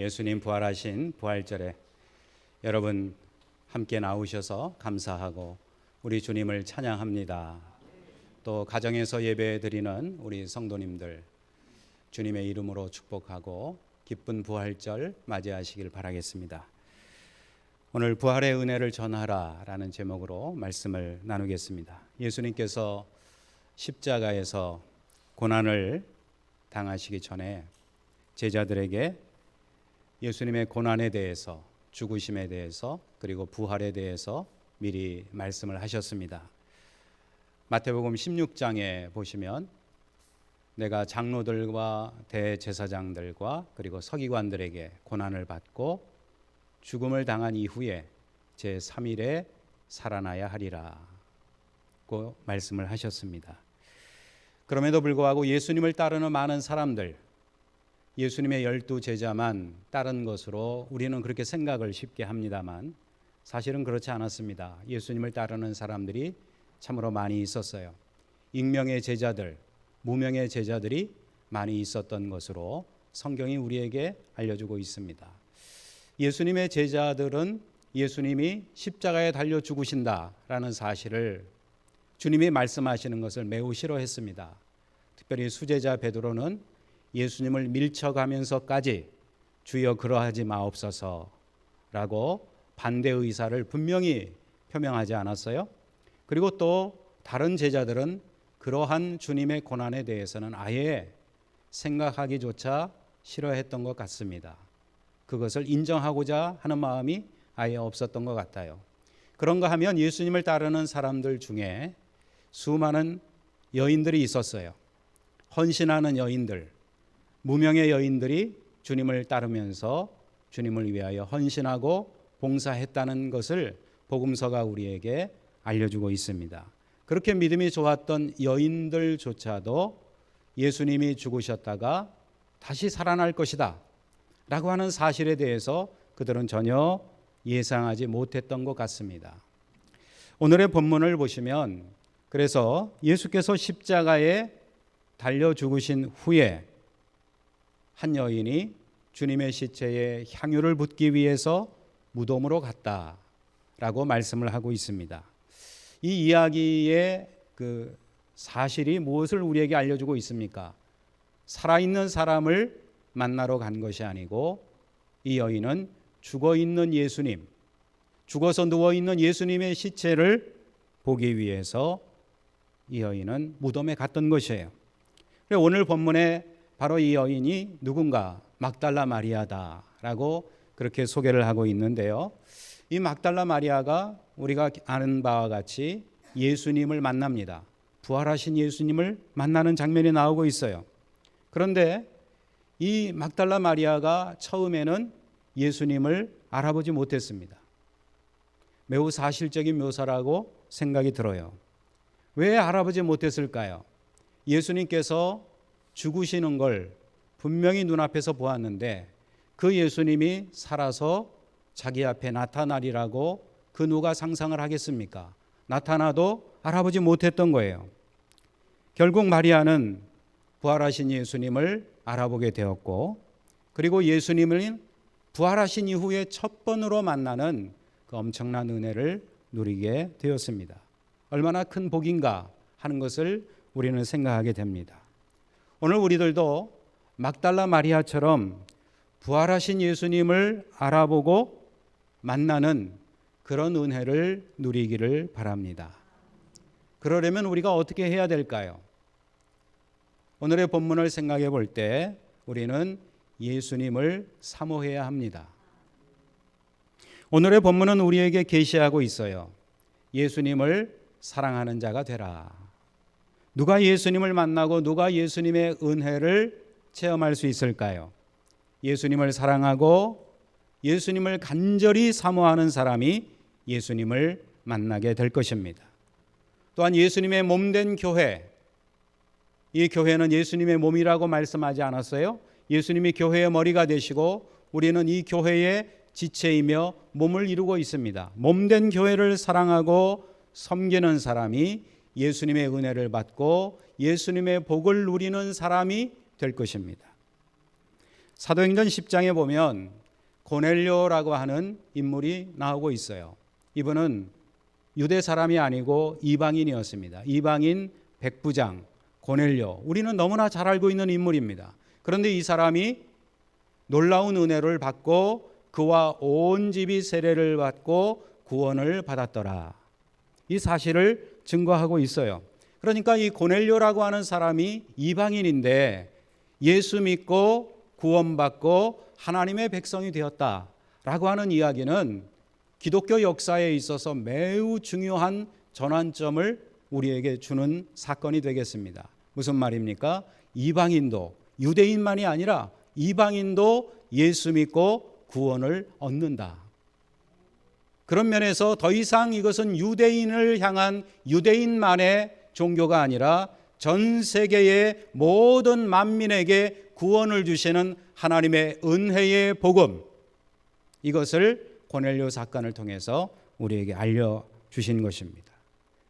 예수님 부활하신 부활절에 여러분 함께 나오셔서 감사하고 우리 주님을 찬양합니다. 또 가정에서 예배 드리는 우리 성도님들 주님의 이름으로 축복하고 기쁜 부활절 맞이하시길 바라겠습니다. 오늘 부활의 은혜를 전하라라는 제목으로 말씀을 나누겠습니다. 예수님께서 십자가에서 고난을 당하시기 전에 제자들에게 예수님의 고난에 대해서, 죽으심에 대해서, 그리고 부활에 대해서 미리 말씀을 하셨습니다. 마태복음 16장에 보시면 내가 장로들과 대제사장들과 그리고 서기관들에게 고난을 받고 죽음을 당한 이후에 제3일에 살아나야 하리라고 말씀을 하셨습니다. 그럼에도 불구하고 예수님을 따르는 많은 사람들, 예수님의 12제자만 따른 것으로 우리는 그렇게 생각을 쉽게 합니다만 사실은 그렇지 않았습니다. 예수님을 따르는 사람들이 참으로 많이 있었어요. 익명의 제자들, 무명의 제자들이 많이 있었던 것으로 성경이 우리에게 알려주고 있습니다. 예수님의 제자들은 예수님이 십자가에 달려 죽으신다라는 사실을 주님이 말씀하시는 것을 매우 싫어했습니다. 특별히 수제자 베드로는 예수님을 밀쳐가면서까지 주여 그러하지 마옵소서라고 반대 의사를 분명히 표명하지 않았어요. 그리고 또 다른 제자들은 그러한 주님의 고난에 대해서는 아예 생각하기조차 싫어했던 것 같습니다. 그것을 인정하고자 하는 마음이 아예 없었던 것 같아요. 그런가 하면 예수님을 따르는 사람들 중에 수많은 여인들이 있었어요. 헌신하는 여인들, 무명의 여인들이 주님을 따르면서 주님을 위하여 헌신하고 봉사했다는 것을 복음서가 우리에게 알려주고 있습니다. 그렇게 믿음이 좋았던 여인들조차도 예수님이 죽으셨다가 다시 살아날 것이다 라고 하는 사실에 대해서 그들은 전혀 예상하지 못했던 것 같습니다. 오늘의 본문을 보시면 그래서 예수께서 십자가에 달려 죽으신 후에 한 여인이 주님의 시체에 향유를 붓기 위해서 무덤으로 갔다라고 말씀을 하고 있습니다. 이 이야기의 그 사실이 무엇을 우리에게 알려주고 있습니까? 살아있는 사람을 만나러 간 것이 아니고 이 여인은 죽어있는 예수님, 죽어서 누워있는 예수님의 시체를 보기 위해서 이 여인은 무덤에 갔던 것이에요. 오늘 본문에 바로 이 여인이 누군가 막달라 마리아다라고 그렇게 소개를 하고 있는데요. 이 막달라 마리아가 우리가 아는 바와 같이 예수님을 만납니다. 부활하신 예수님을 만나는 장면이 나오고 있어요. 그런데 이 막달라 마리아가 처음에는 예수님을 알아보지 못했습니다. 매우 사실적인 묘사라고 생각이 들어요. 왜 알아보지 못했을까요? 예수님께서 죽으시는 걸 분명히 눈앞에서 보았는데 그 예수님이 살아서 자기 앞에 나타나리라고 그 누가 상상을 하겠습니까? 나타나도 알아보지 못했던 거예요. 결국 마리아는 부활하신 예수님을 알아보게 되었고 그리고 예수님을 부활하신 이후에 첫 번으로 만나는 그 엄청난 은혜를 누리게 되었습니다. 얼마나 큰 복인가 하는 것을 우리는 생각하게 됩니다. 오늘 우리들도 막달라 마리아처럼 부활하신 예수님을 알아보고 만나는 그런 은혜를 누리기를 바랍니다. 그러려면 우리가 어떻게 해야 될까요? 오늘의 본문을 생각해 볼 때 우리는 예수님을 사모해야 합니다. 오늘의 본문은 우리에게 계시하고 있어요. 예수님을 사랑하는 자가 되라. 누가 예수님을 만나고 누가 예수님의 은혜를 체험할 수 있을까요? 예수님을 사랑하고 예수님을 간절히 사모하는 사람이 예수님을 만나게 될 것입니다. 또한 예수님의 몸된 교회, 이 교회는 예수님의 몸이라고 말씀하지 않았어요? 예수님이 교회의 머리가 되시고 우리는 이 교회의 지체이며 몸을 이루고 있습니다. 몸된 교회를 사랑하고 섬기는 사람이 예수님의 은혜를 받고 예수님의 복을 누리는 사람이 될 것입니다. 사도행전 10장에 보면 고넬료라고 하는 인물이 나오고 있어요. 이분은 유대 사람이 아니고 이방인이었습니다. 이방인 백부장 고넬료, 우리는 너무나 잘 알고 있는 인물입니다. 그런데 이 사람이 놀라운 은혜를 받고 그와 온 집이 세례를 받고 구원을 받았더라. 이 사실을 증거하고 있어요. 그러니까 이 고넬료라고 하는 사람이 이방인인데 예수 믿고 구원받고 하나님의 백성이 되었다라고 하는 이야기는 기독교 역사에 있어서 매우 중요한 전환점을 우리에게 주는 사건이 되겠습니다. 무슨 말입니까? 이방인도, 유대인만이 아니라 이방인도 예수 믿고 구원을 얻는다. 그런 면에서 더 이상 이것은 유대인을 향한 유대인만의 종교가 아니라 전 세계의 모든 만민에게 구원을 주시는 하나님의 은혜의 복음, 이것을 고넬료 사건을 통해서 우리에게 알려주신 것입니다.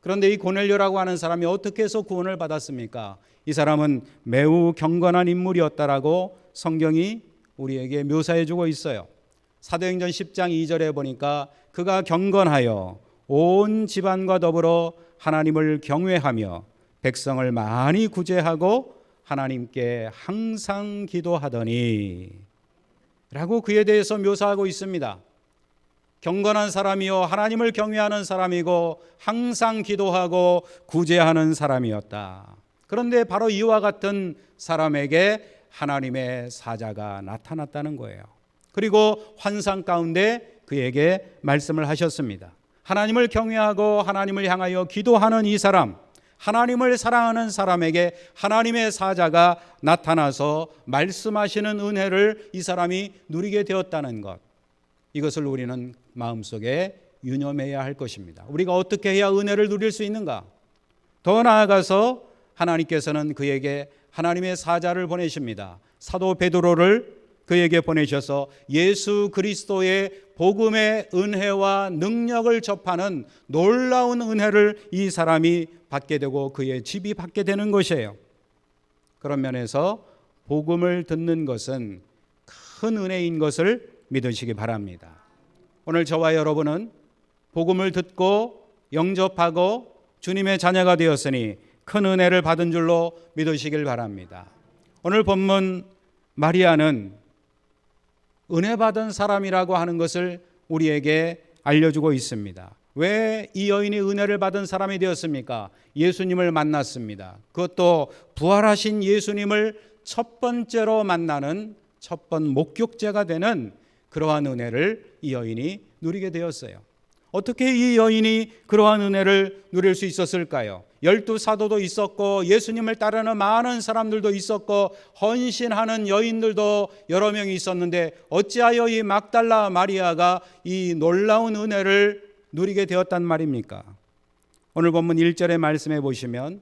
그런데 이 고넬료라고 하는 사람이 어떻게 해서 구원을 받았습니까? 이 사람은 매우 경건한 인물이었다라고 성경이 우리에게 묘사해 주고 있어요. 사도행전 10장 2절에 보니까 그가 경건하여 온 집안과 더불어 하나님을 경외하며 백성을 많이 구제하고 하나님께 항상 기도하더니 라고 그에 대해서 묘사하고 있습니다. 경건한 사람이요 하나님을 경외하는 사람이고 항상 기도하고 구제하는 사람이었다. 그런데 바로 이와 같은 사람에게 하나님의 사자가 나타났다는 거예요. 그리고 환상 가운데 그에게 말씀을 하셨습니다. 하나님을 경외하고 하나님을 향하여 기도하는 이 사람, 하나님을 사랑하는 사람에게 하나님의 사자가 나타나서 말씀하시는 은혜를 이 사람이 누리게 되었다는 것, 이것을 우리는 마음속에 유념해야 할 것입니다. 우리가 어떻게 해야 은혜를 누릴 수 있는가? 더 나아가서 하나님께서는 그에게 하나님의 사자를 보내십니다. 사도 베드로를 그에게 보내셔서 예수 그리스도의 복음의 은혜와 능력을 접하는 놀라운 은혜를 이 사람이 받게 되고 그의 집이 받게 되는 것이에요. 그런 면에서 복음을 듣는 것은 큰 은혜인 것을 믿으시기 바랍니다. 오늘 저와 여러분은 복음을 듣고 영접하고 주님의 자녀가 되었으니 큰 은혜를 받은 줄로 믿으시길 바랍니다. 오늘 본문 마리아는 은혜 받은 사람이라고 하는 것을 우리에게 알려주고 있습니다. 왜 이 여인이 은혜를 받은 사람이 되었습니까? 예수님을 만났습니다. 그것도 부활하신 예수님을 첫 번째로 만나는 첫 번 목격자가 되는 그러한 은혜를 이 여인이 누리게 되었어요. 어떻게 이 여인이 그러한 은혜를 누릴 수 있었을까요? 12사도도 있었고 예수님을 따르는 많은 사람들도 있었고 헌신하는 여인들도 여러 명이 있었는데 어찌하여 이 막달라 마리아가 이 놀라운 은혜를 누리게 되었단 말입니까? 오늘 본문 1절의 말씀해 보시면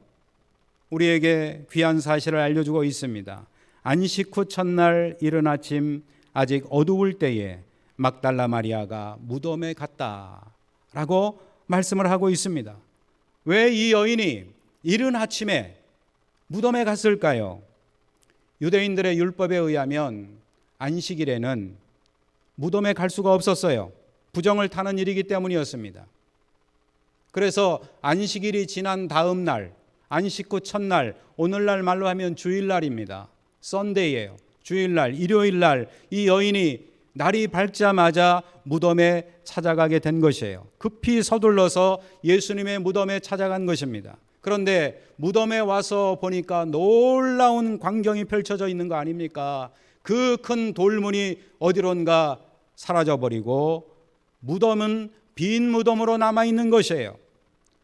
우리에게 귀한 사실을 알려주고 있습니다. 안식 후 첫날 이른 아침 아직 어두울 때에 막달라 마리아가 무덤에 갔다라고 말씀을 하고 있습니다. 왜 이 여인이 이른 아침에 무덤에 갔을까요? 유대인들의 율법에 의하면 안식일에는 무덤에 갈 수가 없었어요. 부정을 타는 일이기 때문이었습니다. 그래서 안식일이 지난 다음 날, 안식 후 첫날, 오늘날 말로 하면 주일날입니다. 썬데이예요. 주일날, 일요일날 이 여인이 날이 밝자마자 무덤에 찾아가게 된 것이에요. 급히 서둘러서 예수님의 무덤에 찾아간 것입니다. 그런데 무덤에 와서 보니까 놀라운 광경이 펼쳐져 있는 거 아닙니까? 그 큰 돌문이 어디론가 사라져버리고 무덤은 빈 무덤으로 남아있는 것이에요.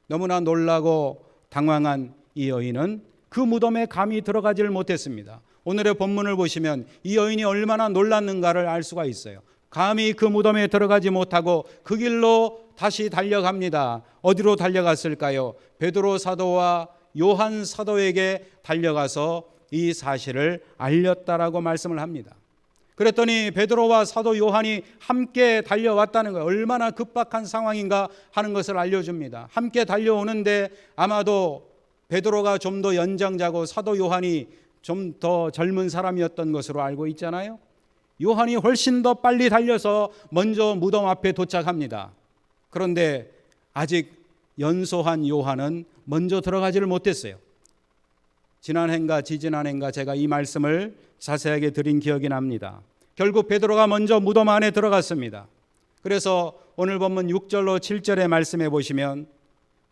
너무나 놀라고 당황한 이 여인은 그 무덤에 감히 들어가지를 못했습니다. 오늘의 본문을 보시면 이 여인이 얼마나 놀랐는가를 알 수가 있어요. 감히 그 무덤에 들어가지 못하고 그 길로 다시 달려갑니다. 어디로 달려갔을까요? 베드로 사도와 요한 사도에게 달려가서 이 사실을 알렸다라고 말씀을 합니다. 그랬더니 베드로와 사도 요한이 함께 달려왔다는 거예요. 얼마나 급박한 상황인가 하는 것을 알려줍니다. 함께 달려오는데 아마도 베드로가 좀 더 연장자고 사도 요한이 좀 더 젊은 사람이었던 것으로 알고 있잖아요. 요한이 훨씬 더 빨리 달려서 먼저 무덤 앞에 도착합니다. 그런데 아직 연소한 요한은 먼저 들어가지를 못했어요. 지난해인가 지지난해인가 제가 이 말씀을 자세하게 드린 기억이 납니다. 결국 베드로가 먼저 무덤 안에 들어갔습니다. 그래서 오늘 본문 6절로 7절의 말씀에 보시면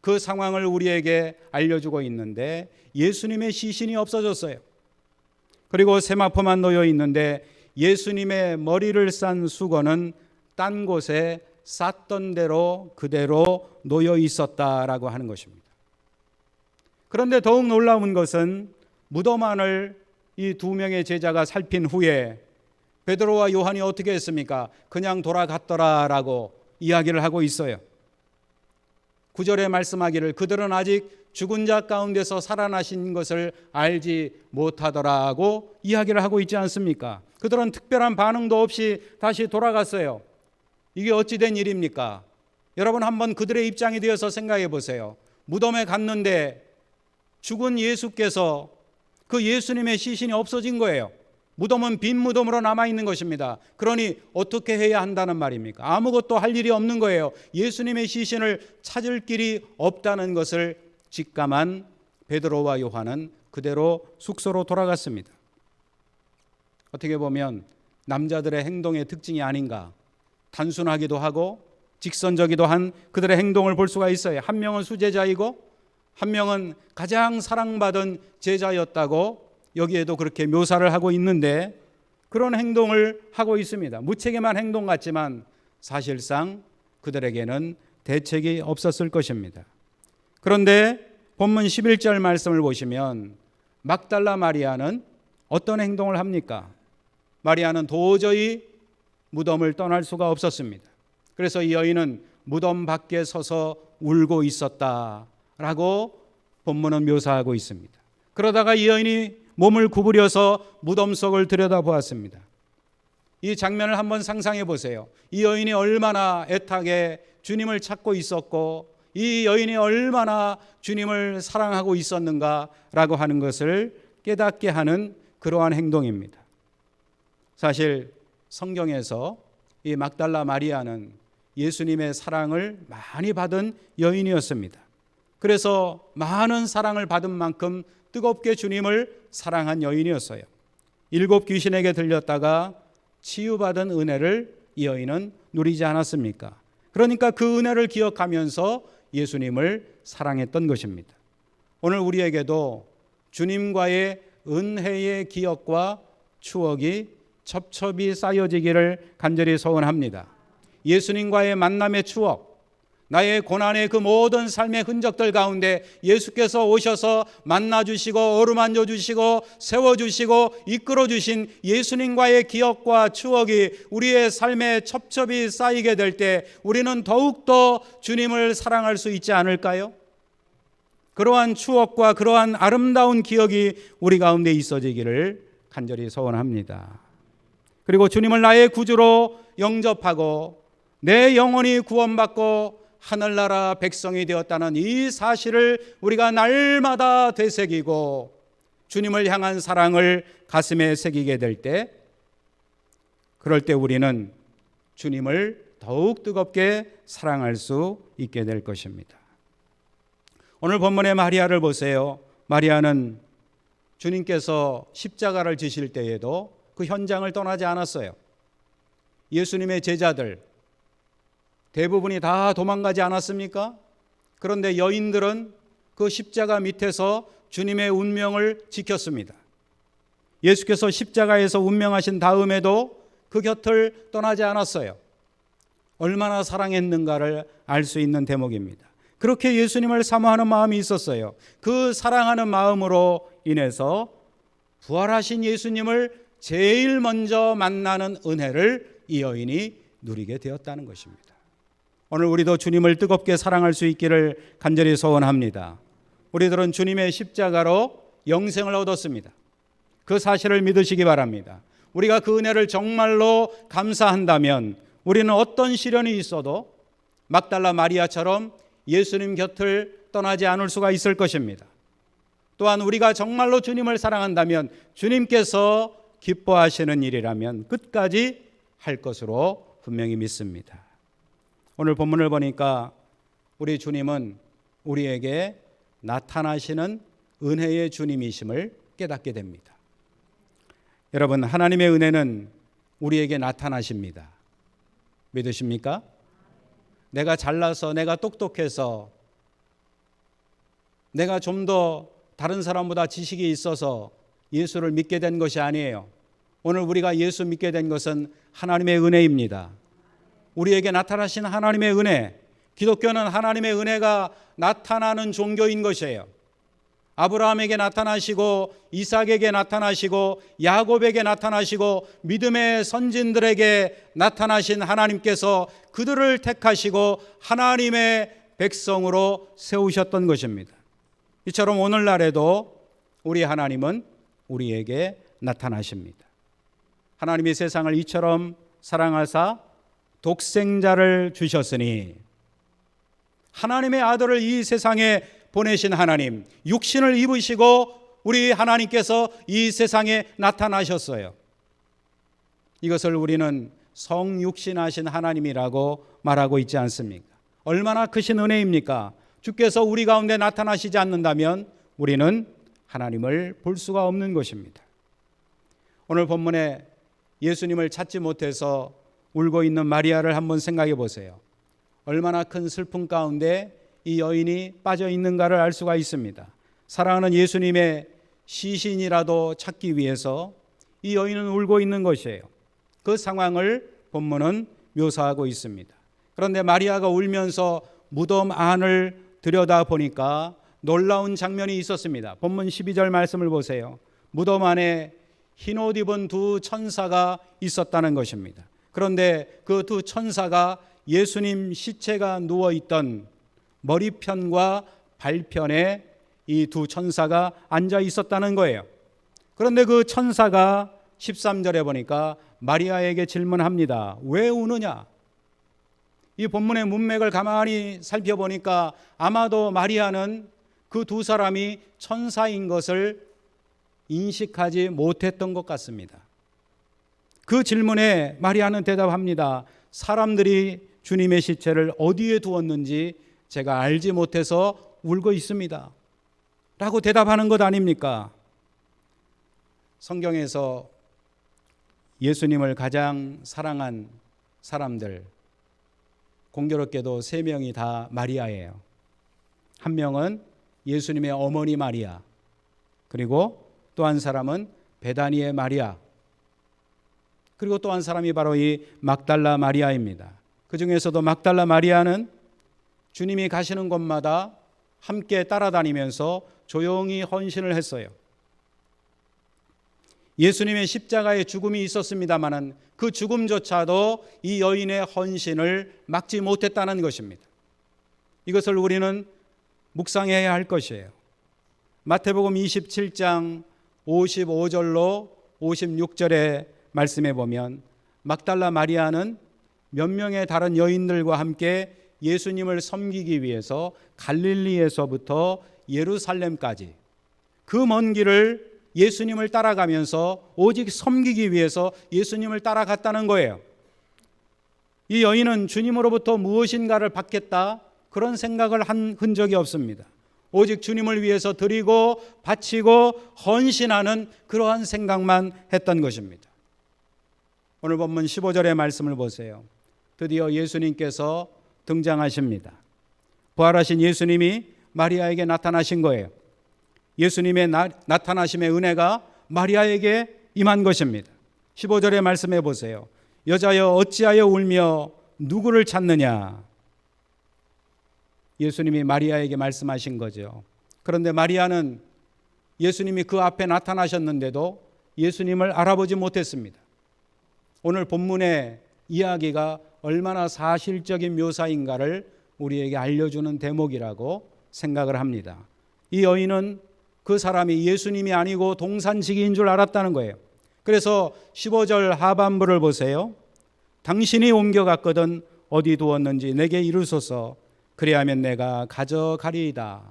그 상황을 우리에게 알려주고 있는데 예수님의 시신이 없어졌어요. 그리고 세마포만 놓여 있는데 예수님의 머리를 싼 수건은 딴 곳에 쌌던 대로 그대로 놓여 있었다라고 하는 것입니다. 그런데 더욱 놀라운 것은 무덤 안을 이 두 명의 제자가 살핀 후에 베드로와 요한이 어떻게 했습니까? 그냥 돌아갔더라라고 이야기를 하고 있어요. 9절에 말씀하기를 그들은 아직 죽은 자 가운데서 살아나신 것을 알지 못하더라고 이야기를 하고 있지 않습니까? 그들은 특별한 반응도 없이 다시 돌아갔어요. 이게 어찌된 일입니까? 여러분 한번 그들의 입장이 되어서 생각해 보세요. 무덤에 갔는데 죽은 예수께서 그 예수님의 시신이 없어진 거예요. 무덤은 빈 무덤으로 남아있는 것입니다. 그러니 어떻게 해야 한다는 말입니까? 아무것도 할 일이 없는 거예요. 예수님의 시신을 찾을 길이 없다는 것을 직감한 베드로와 요한은 그대로 숙소로 돌아갔습니다. 어떻게 보면 남자들의 행동의 특징이 아닌가, 단순하기도 하고 직선적이기도 한 그들의 행동을 볼 수가 있어요. 한 명은 수제자이고 한 명은 가장 사랑받은 제자였다고 여기에도 그렇게 묘사를 하고 있는데 그런 행동을 하고 있습니다. 무책임한 행동 같지만 사실상 그들에게는 대책이 없었을 것입니다. 그런데 본문 11절 말씀을 보시면 막달라 마리아는 어떤 행동을 합니까? 마리아는 도저히 무덤을 떠날 수가 없었습니다. 그래서 이 여인은 무덤 밖에 서서 울고 있었다라고 본문은 묘사하고 있습니다. 그러다가 이 여인이 몸을 구부려서 무덤 속을 들여다보았습니다. 이 장면을 한번 상상해 보세요. 이 여인이 얼마나 애타게 주님을 찾고 있었고 이 여인이 얼마나 주님을 사랑하고 있었는가라고 하는 것을 깨닫게 하는 그러한 행동입니다. 사실 성경에서 이 막달라 마리아는 예수님의 사랑을 많이 받은 여인이었습니다. 그래서 많은 사랑을 받은 만큼 뜨겁게 주님을 사랑한 여인이었어요. 7 귀신에게 들렸다가 치유받은 은혜를 이 여인은 누리지 않았습니까? 그러니까 그 은혜를 기억하면서 예수님을 사랑했던 것입니다. 오늘 우리에게도 주님과의 은혜의 기억과 추억이 첩첩이 쌓여지기를 간절히 소원합니다. 예수님과의 만남의 추억, 나의 고난의 그 모든 삶의 흔적들 가운데 예수께서 오셔서 만나주시고 어루만져 주시고 세워주시고 이끌어주신 예수님과의 기억과 추억이 우리의 삶에 첩첩이 쌓이게 될 때 우리는 더욱더 주님을 사랑할 수 있지 않을까요? 그러한 추억과 그러한 아름다운 기억이 우리 가운데 있어지기를 간절히 소원합니다. 그리고 주님을 나의 구주로 영접하고 내 영혼이 구원받고 하늘나라 백성이 되었다는 이 사실을 우리가 날마다 되새기고 주님을 향한 사랑을 가슴에 새기게 될 때, 그럴 때 우리는 주님을 더욱 뜨겁게 사랑할 수 있게 될 것입니다. 오늘 본문의 마리아를 보세요. 마리아는 주님께서 십자가를 지실 때에도 그 현장을 떠나지 않았어요. 예수님의 제자들 대부분이 다 도망가지 않았습니까? 그런데 여인들은 그 십자가 밑에서 주님의 운명을 지켰습니다. 예수께서 십자가에서 운명하신 다음에도 그 곁을 떠나지 않았어요. 얼마나 사랑했는가를 알 수 있는 대목입니다. 그렇게 예수님을 사모하는 마음이 있었어요. 그 사랑하는 마음으로 인해서 부활하신 예수님을 제일 먼저 만나는 은혜를 이 여인이 누리게 되었다는 것입니다. 오늘 우리도 주님을 뜨겁게 사랑할 수 있기를 간절히 소원합니다. 우리들은 주님의 십자가로 영생을 얻었습니다. 그 사실을 믿으시기 바랍니다. 우리가 그 은혜를 정말로 감사한다면 우리는 어떤 시련이 있어도 막달라 마리아처럼 예수님 곁을 떠나지 않을 수가 있을 것입니다. 또한 우리가 정말로 주님을 사랑한다면 주님께서 기뻐하시는 일이라면 끝까지 할 것으로 분명히 믿습니다. 오늘 본문을 보니까 우리 주님은 우리에게 나타나시는 은혜의 주님이심을 깨닫게 됩니다. 여러분, 하나님의 은혜는 우리에게 나타나십니다. 믿으십니까? 내가 잘나서, 내가 똑똑해서, 내가 좀 더 다른 사람보다 지식이 있어서 예수를 믿게 된 것이 아니에요. 오늘 우리가 예수 믿게 된 것은 하나님의 은혜입니다. 우리에게 나타나신 하나님의 은혜, 기독교는 하나님의 은혜가 나타나는 종교인 것이에요. 아브라함에게 나타나시고 이삭에게 나타나시고 야곱에게 나타나시고 믿음의 선진들에게 나타나신 하나님께서 그들을 택하시고 하나님의 백성으로 세우셨던 것입니다. 이처럼 오늘날에도 우리 하나님은 우리에게 나타나십니다. 하나님이 세상을 이처럼 사랑하사 독생자를 주셨으니, 하나님의 아들을 이 세상에 보내신 하나님, 육신을 입으시고 우리 하나님께서 이 세상에 나타나셨어요. 이것을 우리는 성육신하신 하나님이라고 말하고 있지 않습니까? 얼마나 크신 은혜입니까? 주께서 우리 가운데 나타나시지 않는다면 우리는 하나님을 볼 수가 없는 것입니다. 오늘 본문에 예수님을 찾지 못해서 울고 있는 마리아를 한번 생각해 보세요. 얼마나 큰 슬픔 가운데 이 여인이 빠져 있는가를 알 수가 있습니다. 사랑하는 예수님의 시신이라도 찾기 위해서 이 여인은 울고 있는 것이에요. 그 상황을 본문은 묘사하고 있습니다. 그런데 마리아가 울면서 무덤 안을 들여다보니까 놀라운 장면이 있었습니다. 본문 12절 말씀을 보세요. 무덤 안에 흰옷 입은 두 천사가 있었다는 것입니다. 그런데 그 두 천사가 예수님 시체가 누워있던 머리편과 발편에 이 두 천사가 앉아 있었다는 거예요. 그런데 그 천사가 13절에 보니까 마리아에게 질문합니다. 왜 우느냐? 이 본문의 문맥을 가만히 살펴보니까 아마도 마리아는 그 두 사람이 천사인 것을 인식하지 못했던 것 같습니다. 그 질문에 마리아는 대답합니다. 사람들이 주님의 시체를 어디에 두었는지 제가 알지 못해서 울고 있습니다. 라고 대답하는 것 아닙니까? 성경에서 예수님을 가장 사랑한 사람들, 공교롭게도 3명이 다 마리아예요. 한 명은 예수님의 어머니 마리아, 그리고 또 한 사람은 베다니의 마리아, 그리고 또 한 사람이 바로 이 막달라 마리아입니다. 그 중에서도 막달라 마리아는 주님이 가시는 곳마다 함께 따라다니면서 조용히 헌신을 했어요. 예수님의 십자가의 죽음이 있었습니다마는 그 죽음조차도 이 여인의 헌신을 막지 못했다는 것입니다. 이것을 우리는 묵상해야 할 것이에요. 마태복음 27장 55절로 56절의 말씀에 보면 막달라 마리아는 몇 명의 다른 여인들과 함께 예수님을 섬기기 위해서 갈릴리에서부터 예루살렘까지 그 먼 길을 예수님을 따라가면서 오직 섬기기 위해서 예수님을 따라갔다는 거예요. 이 여인은 주님으로부터 무엇인가를 받겠다 그런 생각을 한 흔적이 없습니다. 오직 주님을 위해서 드리고 바치고 헌신하는 그러한 생각만 했던 것입니다. 오늘 본문 15절의 말씀을 보세요. 드디어 예수님께서 등장하십니다. 부활하신 예수님이 마리아에게 나타나신 거예요. 예수님의 나타나심의 은혜가 마리아에게 임한 것입니다. 15절의 말씀해 보세요. 여자여 어찌하여 울며 누구를 찾느냐? 예수님이 마리아에게 말씀하신 거죠. 그런데 마리아는 예수님이 그 앞에 나타나셨는데도 예수님을 알아보지 못했습니다. 오늘 본문의 이야기가 얼마나 사실적인 묘사인가를 우리에게 알려주는 대목이라고 생각을 합니다. 이 여인은 그 사람이 예수님이 아니고 동산지기인 줄 알았다는 거예요. 그래서 15절 하반부를 보세요. 당신이 옮겨갔거든 어디 두었는지 내게 이르소서. 그리하면 내가 가져가리이다.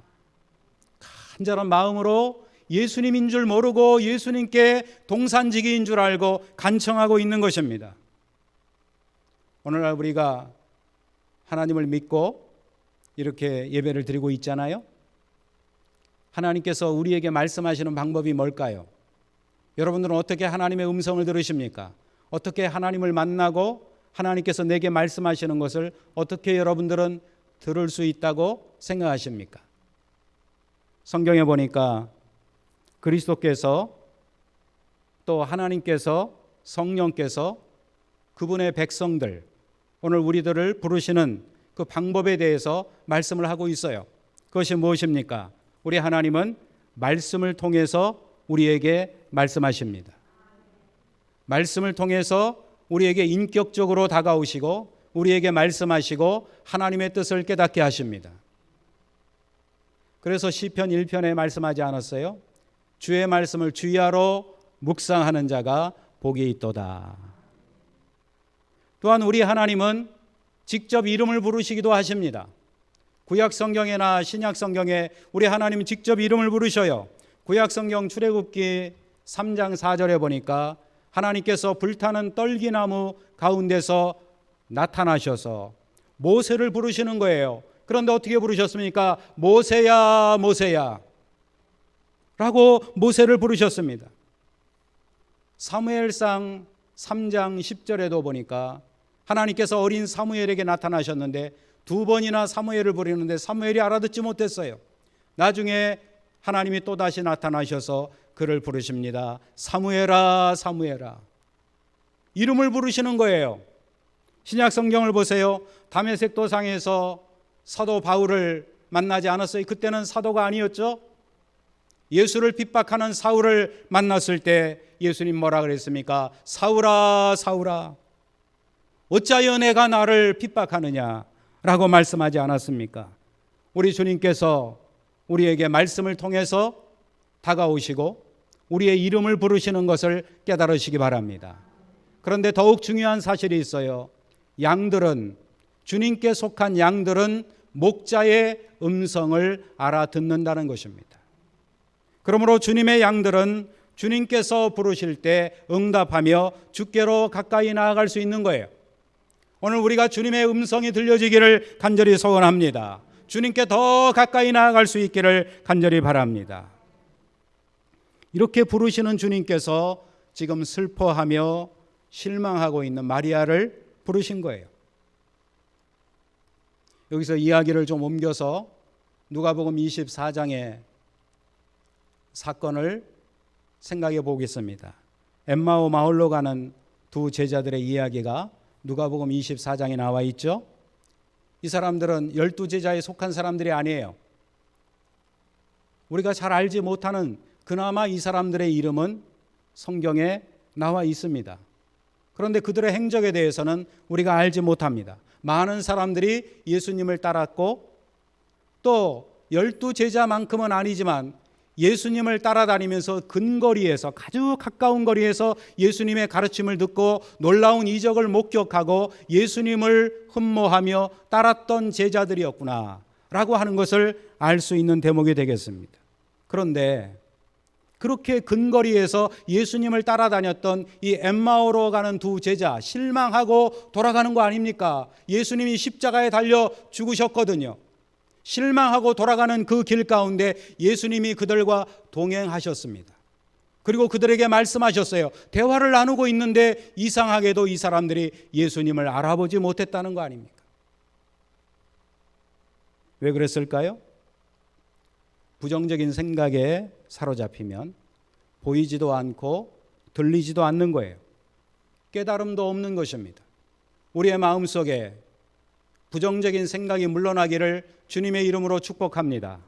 간절한 마음으로 예수님인 줄 모르고 예수님께 동산지기인 줄 알고 간청하고 있는 것입니다. 오늘날 우리가 하나님을 믿고 이렇게 예배를 드리고 있잖아요. 하나님께서 우리에게 말씀하시는 방법이 뭘까요? 여러분들은 어떻게 하나님의 음성을 들으십니까? 어떻게 하나님을 만나고 하나님께서 내게 말씀하시는 것을 어떻게 여러분들은 들을 수 있다고 생각하십니까? 성경에 보니까 그리스도께서 또 하나님께서 성령께서 그분의 백성들, 오늘 우리들을 부르시는 그 방법에 대해서 말씀을 하고 있어요. 그것이 무엇입니까? 우리 하나님은 말씀을 통해서 우리에게 말씀하십니다. 말씀을 통해서 우리에게 인격적으로 다가오시고 우리에게 말씀하시고 하나님의 뜻을 깨닫게 하십니다. 그래서 시편 1편에 말씀하지 않았어요? 주의 말씀을 주야로 묵상하는 자가 복이 있도다. 또한 우리 하나님은 직접 이름을 부르시기도 하십니다. 구약 성경이나 신약 성경에 우리 하나님은 직접 이름을 부르셔요. 구약 성경 출애굽기 3장 4절에 보니까 하나님께서 불타는 떨기나무 가운데서 나타나셔서 모세를 부르시는 거예요. 그런데 어떻게 부르셨습니까? 모세야 모세야 라고 모세를 부르셨습니다. 사무엘상 3장 10절에도 보니까 하나님께서 어린 사무엘에게 나타나셨는데 2번이나 사무엘을 부르는데 사무엘이 알아듣지 못했어요. 나중에 하나님이 또다시 나타나셔서 그를 부르십니다. 사무엘아 사무엘아. 이름을 부르시는 거예요. 신약 성경을 보세요. 다메섹 도상에서 사도 바울을 만나지 않았어요? 그때는 사도가 아니었죠. 예수를 핍박하는 사울을 만났을 때 예수님 뭐라 그랬습니까? 사울아 사울아 어찌하여 내가 나를 핍박하느냐 라고 말씀하지 않았습니까? 우리 주님께서 우리에게 말씀을 통해서 다가오시고 우리의 이름을 부르시는 것을 깨달으시기 바랍니다. 그런데 더욱 중요한 사실이 있어요. 양들은, 주님께 속한 양들은 목자의 음성을 알아듣는다는 것입니다. 그러므로 주님의 양들은 주님께서 부르실 때 응답하며 주께로 가까이 나아갈 수 있는 거예요. 오늘 우리가 주님의 음성이 들려지기를 간절히 소원합니다. 주님께 더 가까이 나아갈 수 있기를 간절히 바랍니다. 이렇게 부르시는 주님께서 지금 슬퍼하며 실망하고 있는 마리아를 부르신 거예요. 여기서 이야기를 좀 옮겨서 누가복음 24장의 사건을 생각해 보겠습니다. 엠마오 마을로 가는 두 제자들의 이야기가 누가복음 24장에 나와 있죠. 이 사람들은 12제자에 속한 사람들이 아니에요. 우리가 잘 알지 못하는 그나마 이 사람들의 이름은 성경에 나와 있습니다. 그런데 그들의 행적에 대해서는 우리가 알지 못합니다. 많은 사람들이 예수님을 따랐고 또 12제자만큼은 아니지만 예수님을 따라다니면서 근거리에서 아주 가까운 거리에서 예수님의 가르침을 듣고 놀라운 이적을 목격하고 예수님을 흠모하며 따랐던 제자들이었구나 라고 하는 것을 알 수 있는 대목이 되겠습니다. 그런데 그렇게 근거리에서 예수님을 따라다녔던 이 엠마오로 가는 두 제자 실망하고 돌아가는 거 아닙니까? 예수님이 십자가에 달려 죽으셨거든요. 실망하고 돌아가는 그 길 가운데 예수님이 그들과 동행하셨습니다. 그리고 그들에게 말씀하셨어요. 대화를 나누고 있는데 이상하게도 이 사람들이 예수님을 알아보지 못했다는 거 아닙니까? 왜 그랬을까요? 부정적인 생각에 사로잡히면 보이지도 않고 들리지도 않는 거예요. 깨달음도 없는 것입니다. 우리의 마음속에 부정적인 생각이 물러나기를 주님의 이름으로 축복합니다.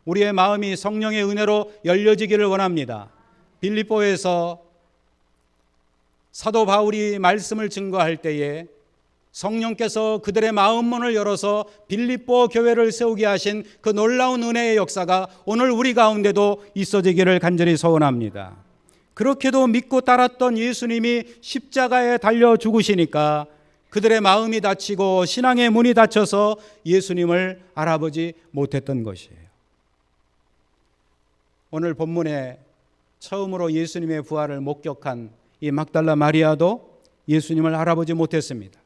우리의 마음이 성령의 은혜로 열려지기를 원합니다. 빌립보에서 사도 바울이 말씀을 증거할 때에 성령께서 그들의 마음문을 열어서 빌립보 교회를 세우게 하신 그 놀라운 은혜의 역사가 오늘 우리 가운데도 있어지기를 간절히 소원합니다. 그렇게도 믿고 따랐던 예수님이 십자가에 달려 죽으시니까 그들의 마음이 닫히고 신앙의 문이 닫혀서 예수님을 알아보지 못했던 것이에요. 오늘 본문에 처음으로 예수님의 부활을 목격한 이 막달라 마리아도 예수님을 알아보지 못했습니다.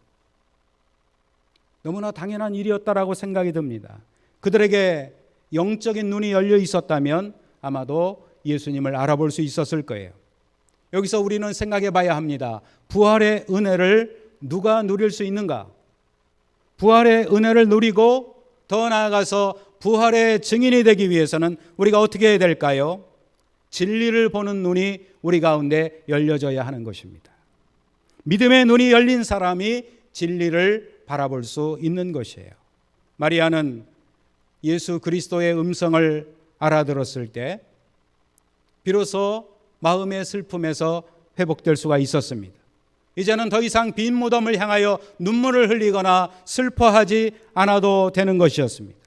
너무나 당연한 일이었다라고 생각이 듭니다. 그들에게 영적인 눈이 열려 있었다면 아마도 예수님을 알아볼 수 있었을 거예요. 여기서 우리는 생각해 봐야 합니다. 부활의 은혜를 누가 누릴 수 있는가? 부활의 은혜를 누리고 더 나아가서 부활의 증인이 되기 위해서는 우리가 어떻게 해야 될까요? 진리를 보는 눈이 우리 가운데 열려져야 하는 것입니다. 믿음의 눈이 열린 사람이 진리를 바라볼 수 있는 것이에요. 마리아는 예수 그리스도의 음성을 알아들었을 때 비로소 마음의 슬픔에서 회복될 수가 있었습니다. 이제는 더 이상 빈 무덤을 향하여 눈물을 흘리거나 슬퍼하지 않아도 되는 것이었습니다.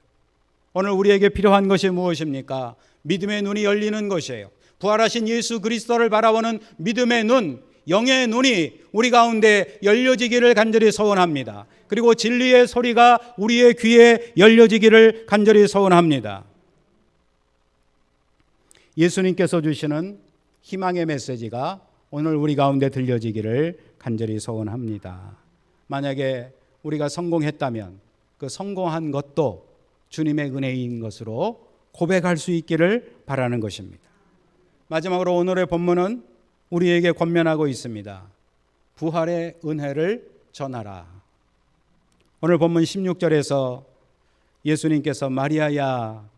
오늘 우리에게 필요한 것이 무엇입니까? 믿음의 눈이 열리는 것이에요. 부활하신 예수 그리스도를 바라보는 믿음의 눈, 영의 눈이 우리 가운데 열려지기를 간절히 소원합니다. 그리고 진리의 소리가 우리의 귀에 열려지기를 간절히 소원합니다. 예수님께서 주시는 희망의 메시지가 오늘 우리 가운데 들려지기를 간절히 소원합니다. 만약에 우리가 성공했다면 그 성공한 것도 주님의 은혜인 것으로 고백할 수 있기를 바라는 것입니다. 마지막으로 오늘의 본문은 우리에게 권면하고 있습니다. 부활의 은혜를 전하라. 오늘 본문 16절에서 예수님께서 마리아야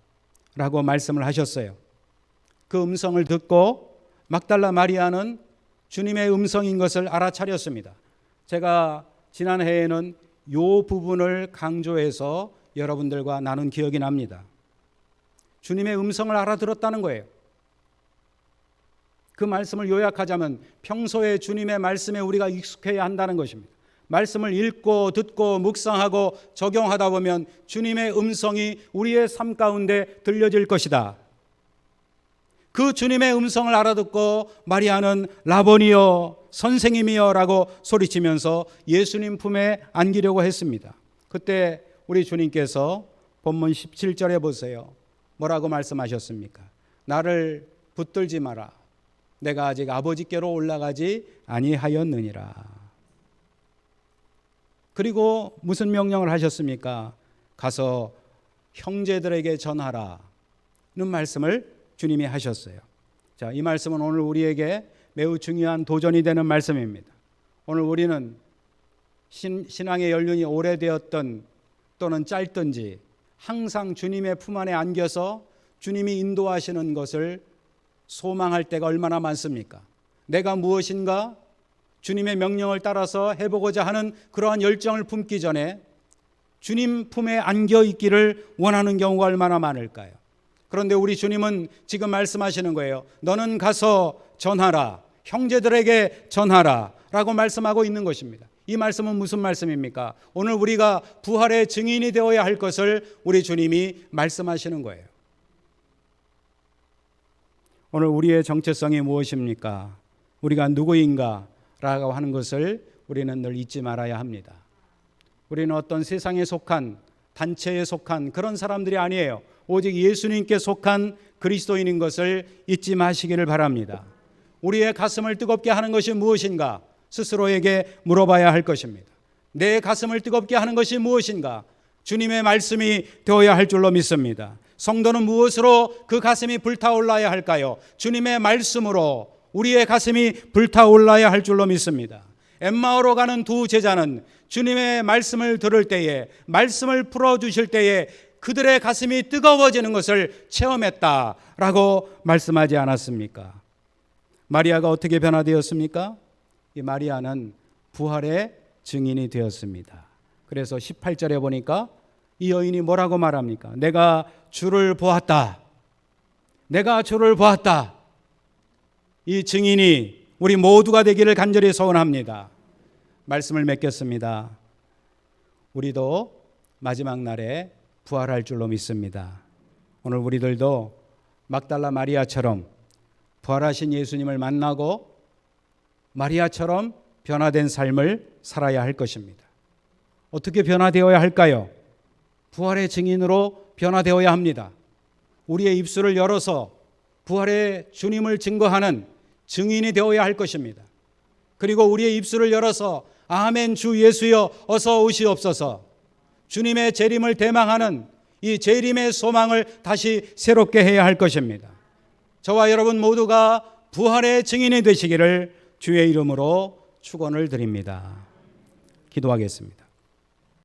라고 말씀을 하셨어요. 그 음성을 듣고 막달라 마리아는 주님의 음성인 것을 알아차렸습니다. 제가 지난해에는 이 부분을 강조해서 여러분들과 나눈 기억이 납니다. 주님의 음성을 알아들었다는 거예요. 그 말씀을 요약하자면 평소에 주님의 말씀에 우리가 익숙해야 한다는 것입니다. 말씀을 읽고 듣고 묵상하고 적용하다 보면 주님의 음성이 우리의 삶 가운데 들려질 것이다. 그 주님의 음성을 알아듣고 마리아는 라보니여 선생님이여 라고 소리치면서 예수님 품에 안기려고 했습니다. 그때 우리 주님께서 본문 17절에 보세요. 뭐라고 말씀하셨습니까? 나를 붙들지 마라. 내가 아직 아버지께로 올라가지 아니하였느니라. 그리고 무슨 명령을 하셨습니까? 가서 형제들에게 전하라는 말씀을 주님이 하셨어요. 자, 이 말씀은 오늘 우리에게 매우 중요한 도전이 되는 말씀입니다. 오늘 우리는 신앙의 연륜이 오래되었던 또는 짧든지 항상 주님의 품 안에 안겨서 주님이 인도하시는 것을 소망할 때가 얼마나 많습니까? 내가 무엇인가 주님의 명령을 따라서 해보고자 하는 그러한 열정을 품기 전에 주님 품에 안겨 있기를 원하는 경우가 얼마나 많을까요? 그런데 우리 주님은 지금 말씀하시는 거예요. 너는 가서 전하라. 형제들에게 전하라 라고 말씀하고 있는 것입니다. 이 말씀은 무슨 말씀입니까? 오늘 우리가 부활의 증인이 되어야 할 것을 우리 주님이 말씀하시는 거예요. 오늘 우리의 정체성이 무엇입니까? 우리가 누구인가 라고 하는 것을 우리는 늘 잊지 말아야 합니다. 우리는 어떤 세상에 속한 단체에 속한 그런 사람들이 아니에요. 오직 예수님께 속한 그리스도인인 것을 잊지 마시기를 바랍니다. 우리의 가슴을 뜨겁게 하는 것이 무엇인가? 스스로에게 물어봐야 할 것입니다. 내 가슴을 뜨겁게 하는 것이 무엇인가? 주님의 말씀이 되어야 할 줄로 믿습니다. 성도는 무엇으로 그 가슴이 불타올라야 할까요? 주님의 말씀으로 우리의 가슴이 불타올라야 할 줄로 믿습니다. 엠마오로 가는 두 제자는 주님의 말씀을 들을 때에, 말씀을 풀어주실 때에 그들의 가슴이 뜨거워지는 것을 체험했다라고 말씀하지 않았습니까? 마리아가 어떻게 변화되었습니까? 이 마리아는 부활의 증인이 되었습니다. 그래서 18절에 보니까 이 여인이 뭐라고 말합니까? 내가 주를 보았다. 내가 주를 보았다. 이 증인이 우리 모두가 되기를 간절히 소원합니다. 말씀을 맺겠습니다. 우리도 마지막 날에 부활할 줄로 믿습니다. 오늘 우리들도 막달라 마리아처럼 부활하신 예수님을 만나고 마리아처럼 변화된 삶을 살아야 할 것입니다. 어떻게 변화되어야 할까요? 부활의 증인으로 변화되어야 합니다. 우리의 입술을 열어서 부활의 주님을 증거하는 증인이 되어야 할 것입니다. 그리고 우리의 입술을 열어서 아멘 주 예수여 어서 오시옵소서, 주님의 재림을 대망하는 이 재림의 소망을 다시 새롭게 해야 할 것입니다. 저와 여러분 모두가 부활의 증인이 되시기를 주의 이름으로 축원을 드립니다. 기도하겠습니다.